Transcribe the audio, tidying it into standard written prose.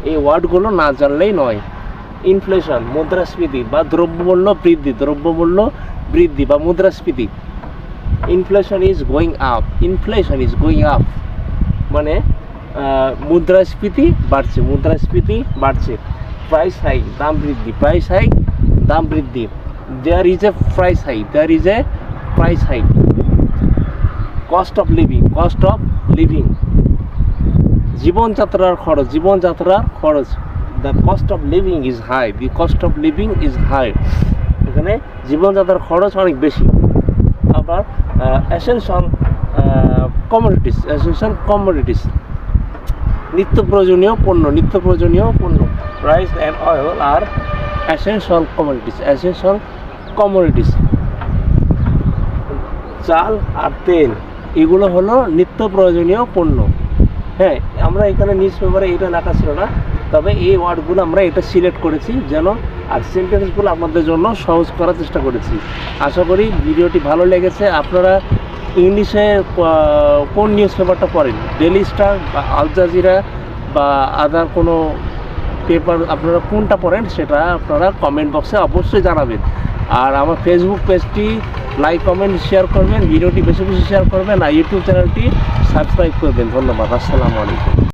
এই ওয়ার্ডগুলো না জানলেই নয়। ইনফ্লেশন মুদ্রাস্ফীতি বা দ্রব্যমূল্য বৃদ্ধি বা মুদ্রাস্ফীতি। ইনফ্লেশন ইজ গোয়িং আপ, মানে মুদ্রাস্ফীতি বাড়ছে। প্রাইস হাইক দাম বৃদ্ধি। There is a price hike. Cost of living জীবনযাত্রার খরচ। The cost of living is high, এখানে জীবনযাত্রার খরচ অনেক বেশি। আবার এসেনশিয়াল কমোডিটিস নিত্য প্রয়োজনীয় পণ্য। রাইস অ্যান্ড অয়েল আর এসেনশিয়াল কমোডিটিস। চাল আর তেল এগুলো হলো নিত্য প্রয়োজনীয় পণ্য। হ্যাঁ, আমরা এখানে নিউজ পেপারে এটা লেখা ছিল না, তবে এই ওয়ার্ডগুলো আমরা এটা সিলেক্ট করেছি যেন, আর সেন্টেন্সগুলো আপনাদের জন্য সহজ করার চেষ্টা করেছি। আশা করি ভিডিওটি ভালো লেগেছে। আপনারা ইংলিশে কোন নিউজ পেপারটা পড়েন, ডেইলি স্টার বা আল জাজিরা বা আদার কোনো পেপার আপনারা কোনটা পড়েন সেটা আপনারা কমেন্ট বক্সে অবশ্যই জানাবেন। আর আমার ফেসবুক পেজটি লাইক কমেন্ট শেয়ার করবেন, ভিডিওটি বেশি শেয়ার করবেন, আর ইউটিউব চ্যানেলটি সাবস্ক্রাইব করবেন। ধন্যবাদ। আসসালামু আলাইকুম।